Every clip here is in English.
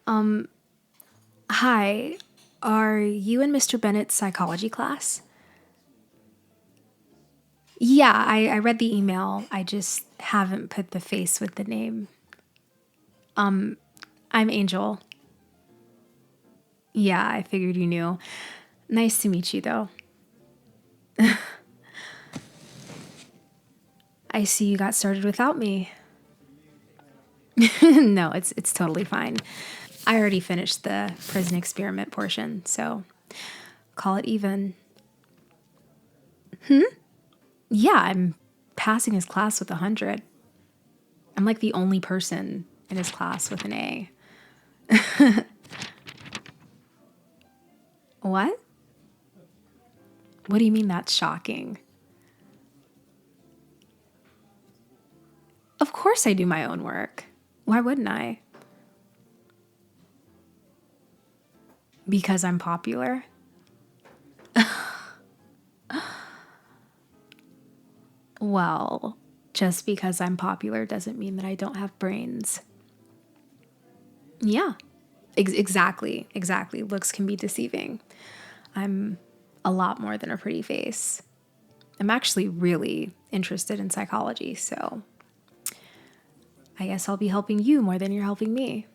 Hi, are you in Mr. Bennett's psychology class? Yeah, I read the email. I just haven't put the face with the name. I'm Angel. Yeah, I figured you knew. Nice to meet you, though. I see you got started without me. No, it's totally fine. I already finished the prison experiment portion, so call it even. Yeah, I'm passing his class with 100. I'm like the only person in his class with an A. What? What do you mean that's shocking? Of course I do my own work. Why wouldn't I? Because I'm popular? Well, just because I'm popular doesn't mean that I don't have brains. Yeah, exactly. Looks can be deceiving. I'm a lot more than a pretty face. I'm actually really interested in psychology, so I guess I'll be helping you more than you're helping me.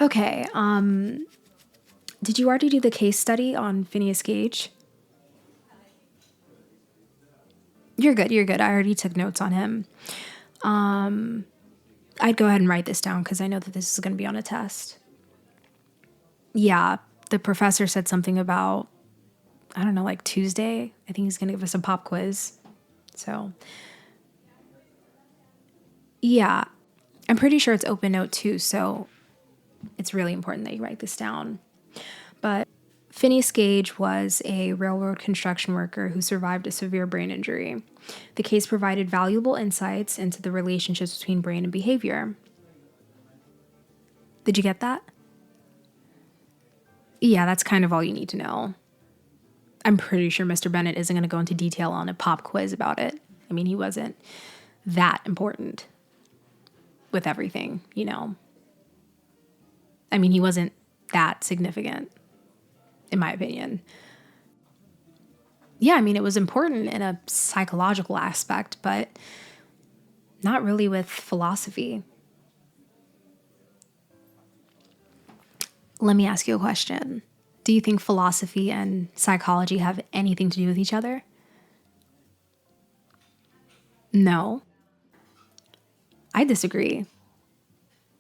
Okay, did you already do the case study on Phineas Gage? You're good. I already took notes on him. I'd go ahead and write this down because I know that this is going to be on a test. Yeah, the professor said something about, I don't know, like Tuesday. I think he's going to give us a pop quiz. So, yeah, I'm pretty sure it's open note too. So it's really important that you write this down. But Phineas Gage was a railroad construction worker who survived a severe brain injury. The case provided valuable insights into the relationships between brain and behavior. Did you get that? Yeah, that's kind of all you need to know. I'm pretty sure Mr. Bennett isn't going to go into detail on a pop quiz about it. I mean, he wasn't that important with everything, you know. I mean, he wasn't that significant, in my opinion. Yeah, I mean, it was important in a psychological aspect, but not really with philosophy. Let me ask you a question. Do you think philosophy and psychology have anything to do with each other? No, I disagree.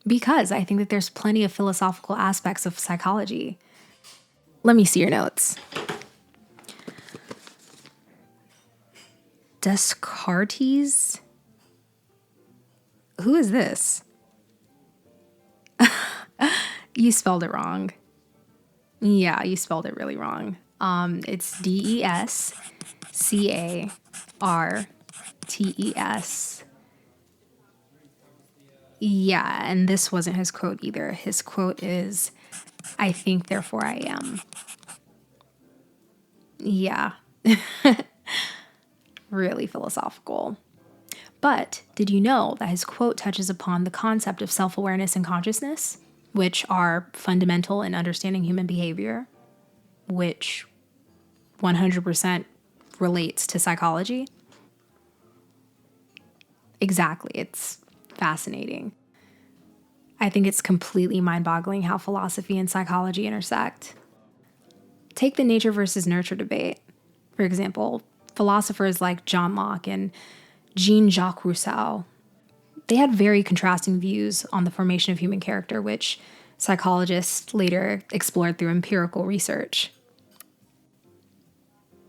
Because I think that there's plenty of philosophical aspects of psychology. Let me see your notes. Descartes? Who is this? You spelled it wrong. Yeah, you spelled it really wrong. It's Descartes. Yeah, and this wasn't his quote either. His quote is, I think, therefore I am. Yeah, really philosophical. But did you know that his quote touches upon the concept of self awareness and consciousness, which are fundamental in understanding human behavior, which 100% relates to psychology? Exactly. It's fascinating. I think it's completely mind boggling how philosophy and psychology intersect. Take the nature versus nurture debate. For example, philosophers like John Locke and Jean Jacques Rousseau, they had very contrasting views on the formation of human character, which psychologists later explored through empirical research.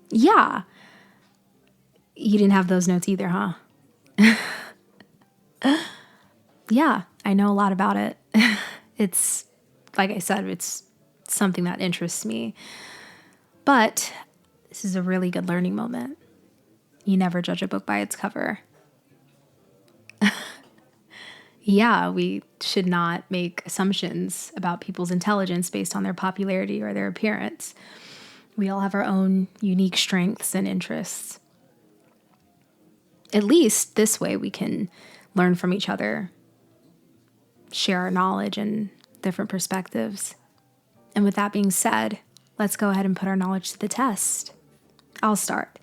Yeah, you didn't have those notes either, huh? Yeah, I know a lot about it. It's, like I said, it's something that interests me. But this is a really good learning moment. You never judge a book by its cover. Yeah, we should not make assumptions about people's intelligence based on their popularity or their appearance. We all have our own unique strengths and interests. At least this way we can learn from each other. share our knowledge and different perspectives. And with that being said, let's go ahead and put our knowledge to the test. I'll start.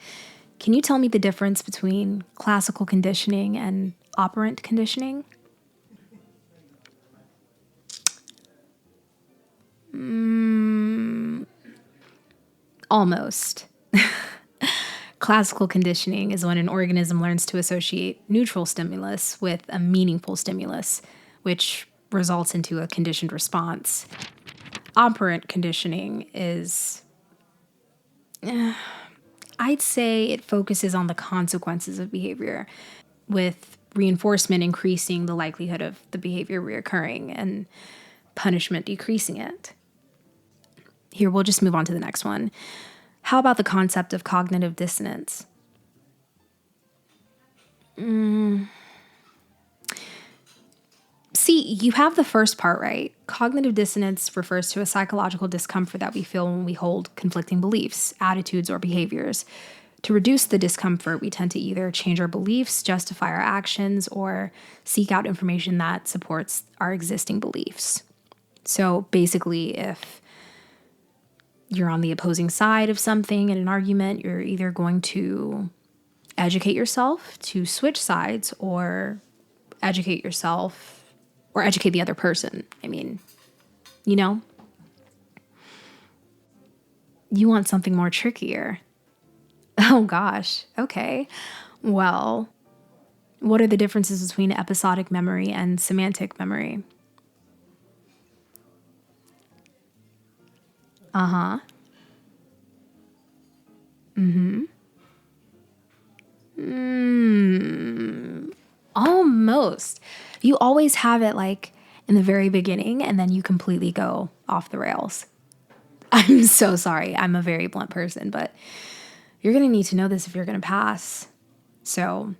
Can you tell me the difference between classical conditioning and operant conditioning? Almost. Classical conditioning is when an organism learns to associate neutral stimulus with a meaningful stimulus, which results into a conditioned response. Operant conditioning is, I'd say it focuses on the consequences of behavior, with reinforcement increasing the likelihood of the behavior reoccurring and punishment decreasing it. Here, we'll just move on to the next one. How about the concept of cognitive dissonance? See, you have the first part right. Cognitive dissonance refers to a psychological discomfort that we feel when we hold conflicting beliefs, attitudes, or behaviors. To reduce the discomfort, we tend to either change our beliefs, justify our actions, or seek out information that supports our existing beliefs. So basically, if you're on the opposing side of something in an argument, you're either going to educate yourself to switch sides or educate yourself or educate the other person. I mean, you know, you want something more trickier. Oh gosh. Okay. Well, what are the differences between episodic memory and semantic memory? Uh-huh. Almost. You always have it like in the very beginning and then you completely go off the rails. I'm so sorry. I'm a very blunt person, but you're going to need to know this if you're going to pass. So,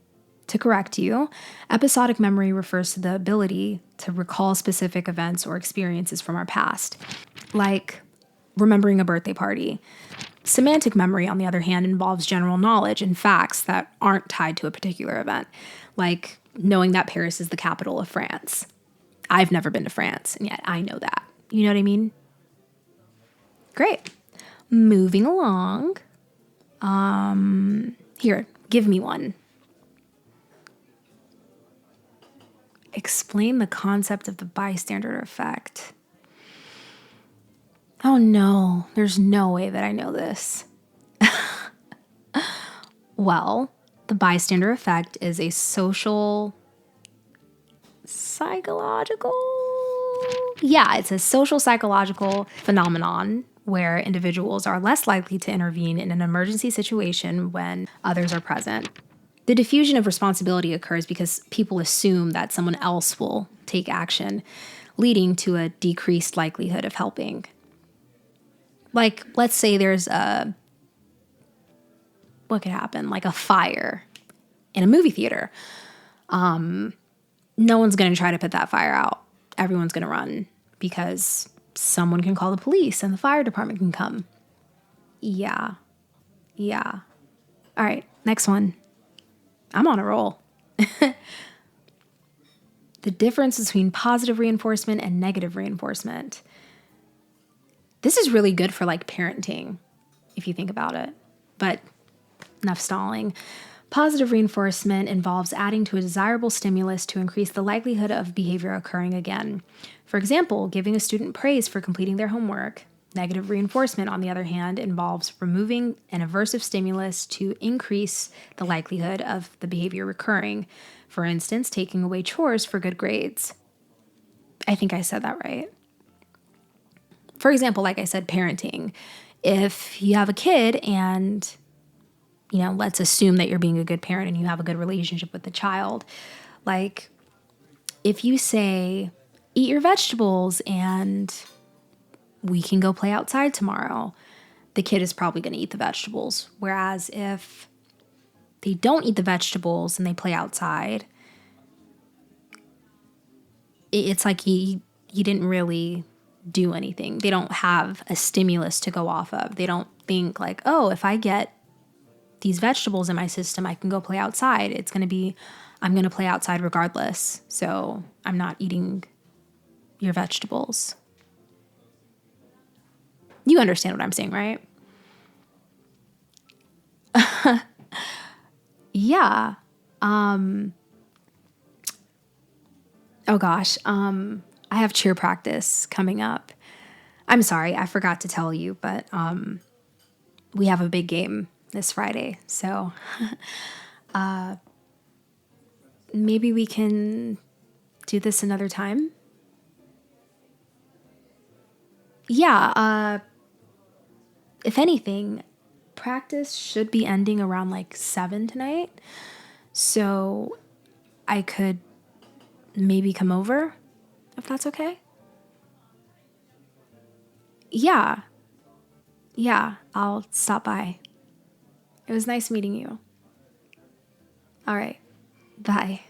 to correct you, episodic memory refers to the ability to recall specific events or experiences from our past, like remembering a birthday party. Semantic memory, on the other hand, involves general knowledge and facts that aren't tied to a particular event, like knowing that Paris is the capital of France. I've never been to France, and yet I know that. You know what I mean? Great. Moving along. Here, give me one. Explain the concept of the bystander effect. Oh no, there's no way that I know this. Well, the bystander effect is a psychological phenomenon where individuals are less likely to intervene in an emergency situation when others are present. The diffusion of responsibility occurs because people assume that someone else will take action, leading to a decreased likelihood of helping. Like, let's say there's what could happen? Like a fire in a movie theater. No one's going to try to put that fire out. Everyone's going to run because someone can call the police and the fire department can come. Yeah. All right, next one. I'm on a roll. The difference between positive reinforcement and negative reinforcement. This is really good for like parenting, if you think about it. But enough stalling. Positive reinforcement involves adding to a desirable stimulus to increase the likelihood of behavior occurring again. For example, giving a student praise for completing their homework. Negative reinforcement, on the other hand, involves removing an aversive stimulus to increase the likelihood of the behavior recurring. For instance, taking away chores for good grades. I think I said that right. For example, like I said, parenting. If you have a kid and, let's assume that you're being a good parent and you have a good relationship with the child. Like, if you say, eat your vegetables and we can go play outside tomorrow, the kid is probably going to eat the vegetables. Whereas if they don't eat the vegetables and they play outside, it's like you didn't really do anything. They don't have a stimulus to go off of. They don't think like, oh, if I get these vegetables in my system, I can go play outside. I'm going to play outside regardless. So I'm not eating your vegetables. You understand what I'm saying, right? Yeah. Oh gosh. I have cheer practice coming up. I'm sorry, I forgot to tell you, but we have a big game this Friday. So maybe we can do this another time. Yeah, if anything, practice should be ending around like 7 tonight. So I could maybe come over if that's okay. Yeah, yeah, I'll stop by. It was nice meeting you. All right, bye.